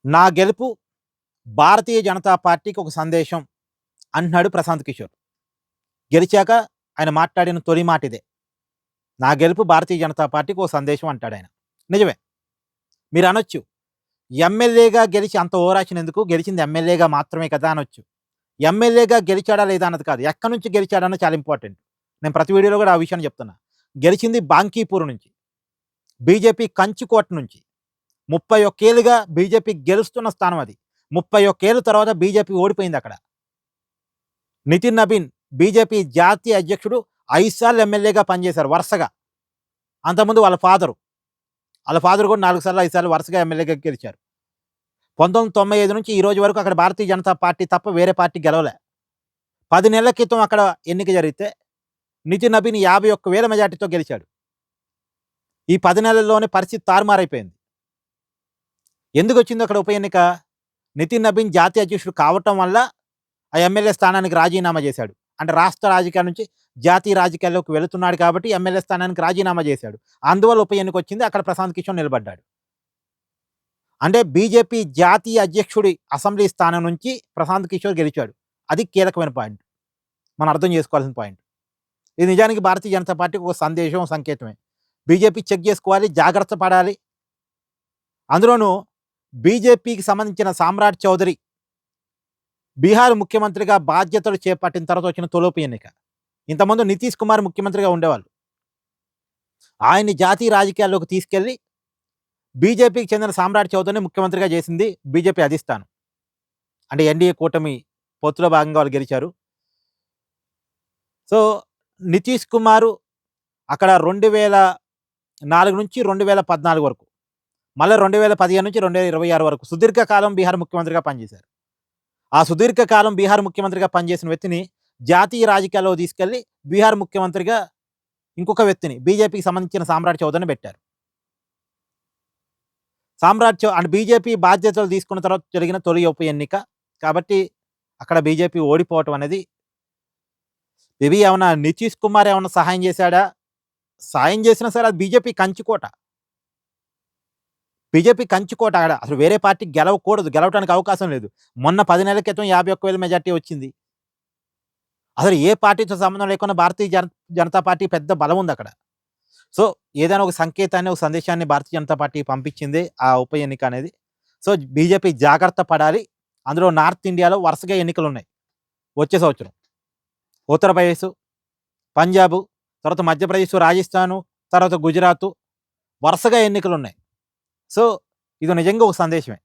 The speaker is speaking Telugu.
నా గెలుపు భారతీయ జనతా పార్టీకి ఒక సందేశం అంటున్నాడు ప్రశాంత్ కిషోర్. గెలిచాక ఆయన మాట్లాడిన తొలి మాట ఇదే. నా గెలుపు భారతీయ జనతా పార్టీకి ఒక సందేశం అంటాడాయన. నిజమే. మీరనొచ్చు, ఎమ్మెల్యేగా గెలిచి అంత ఓవరాక్షన్ ఎందుకు? గెలిచింది ఎమ్మెల్యేగా మాత్రమే కదా అనొచ్చు. ఎమ్మెల్యేగా గెలిచాడా లేదా అన్నది కాదు. ఎక్కడి నుంచి గెలిచాడన్నది చాలా ఇంపార్టెంట్. నేను ప్రతి వీడియోలో కూడా ఆ విషయాన్ని చెప్తున్నా. గెలిచింది బాంకీపూర్ నుంచి. బీజేపీ కంచుకోట నుంచి. 31 ఏళ్లుగా బీజేపీ గెలుస్తున్న స్థానం అది. 31 ఏళ్ల తర్వాత బీజేపీ ఓడిపోయిందక్కడ. నితిన్ నబీన్ బీజేపీ జాతీయ అధ్యక్షుడు 5 సార్లు ఎమ్మెల్యేగా పనిచేశారు వరుసగా. అంతకుముందు వాళ్ళ ఫాదర్ కూడా 4 సార్లు, 5 సార్లు వరుసగా ఎమ్మెల్యేగా గెలిచారు. 1995 నుంచి ఈ రోజు వరకు అక్కడ భారతీయ జనతా పార్టీ తప్ప వేరే పార్టీ గెలవలే. 10 నెలల క్రితం అక్కడ ఎన్నిక జరిగితే నితిన్ నబీన్ 51,000 మెజార్టీతో గెలిచాడు. ఈ 10 నెలల్లోనే పరిస్థితి తారుమారైపోయింది. ఎందుకొచ్చిందో అక్కడ ఉప ఎన్నిక? నితిన్ నబీన్ జాతీయ అధ్యక్షుడు కావటం వల్ల ఆ ఎమ్మెల్యే స్థానానికి రాజీనామా చేశాడు. అంటే రాష్ట్ర రాజకీయాల నుంచి జాతీయ రాజకీయాల్లోకి వెళుతున్నాడు కాబట్టి ఎమ్మెల్యే స్థానానికి రాజీనామా చేశాడు. అందువల్ల ఉప ఎన్నిక వచ్చింది. అక్కడ ప్రశాంత్ కిషోర్ నిలబడ్డాడు. అంటే బీజేపీ జాతీయ అధ్యక్షుడి అసెంబ్లీ స్థానం నుంచి ప్రశాంత్ కిషోర్ గెలిచాడు. అది కీలకమైన పాయింట్. మనం అర్థం చేసుకోవాల్సిన పాయింట్. ఇది నిజానికి భారతీయ జనతా పార్టీకి ఒక సందేశం, సంకేతమే. బీజేపీ చెక్ చేసుకోవాలి, జాగ్రత్త పడాలి. అందులోనూ బీజేపీకి సంబంధించిన సామ్రాట్ చౌదరి బీహార్ ముఖ్యమంత్రిగా బాధ్యతలు చేపట్టిన తర్వాత వచ్చిన తొలి ఎన్నిక. ఇంతకుముందు నితీష్ కుమార్ ముఖ్యమంత్రిగా ఉండేవాళ్ళు. ఆయన్ని జాతీయ రాజకీయాల్లోకి తీసుకెళ్లి బీజేపీకి చెందిన సామ్రాట్ చౌదరిని ముఖ్యమంత్రిగా చేసింది బీజేపీ అధిష్టానం. అంటే ఎన్డీఏ కూటమి పొత్తులో భాగంగా వాళ్ళు గెలిచారు. సో నితీష్ కుమారు అక్కడ 2004 నుంచి 2014 వరకు, మళ్ళీ 2015 నుంచి 2026 వరకు సుదీర్ఘకాలం బీహార్ ముఖ్యమంత్రిగా పనిచేశారు. ఆ సుదీర్ఘకాలం బీహార్ ముఖ్యమంత్రిగా పనిచేసిన వ్యక్తిని జాతీయ రాజకీయాల్లో తీసుకెళ్లి బీహార్ ముఖ్యమంత్రిగా ఇంకొక వ్యక్తిని బీజేపీకి సంబంధించిన సామ్రాట్ చౌదరిని పెట్టారు. అంటే బీజేపీ బాధ్యతలు తీసుకున్న తర్వాత జరిగిన తొలి ఉప ఎన్నిక కాబట్టి అక్కడ బీజేపీ ఓడిపోవటం అనేది, ఇవి ఏమన్నా నితీష్ కుమార్ ఏమన్నా సహాయం చేశాడా? సాయం చేసినా సరే అది బీజేపీ కంచుకోట. ఆడ అసలు వేరే పార్టీ గెలవకూడదు, గెలవడానికి అవకాశం లేదు. మొన్న 10 నెలల క్రితం 51,000 మెజార్టీ వచ్చింది. అసలు ఏ పార్టీతో సంబంధం లేకుండా భారతీయ జనతా పార్టీ పెద్ద బలం ఉంది అక్కడ. సో ఏదైనా ఒక సంకేతాన్ని, ఒక సందేశాన్ని భారతీయ జనతా పార్టీ పంపించింది ఆ ఉప ఎన్నిక అనేది. సో బీజేపీ జాగ్రత్త పడాలి. అందులో నార్త్ ఇండియాలో వరుసగా ఎన్నికలు ఉన్నాయి వచ్చే సంవత్సరం. ఉత్తరప్రదేశ్, పంజాబ్, తర్వాత మధ్యప్రదేశ్, రాజస్థాను, తర్వాత గుజరాత్ వరుసగా ఎన్నికలు ఉన్నాయి. సో ఇది నిజంగా ఒక సందేశమే.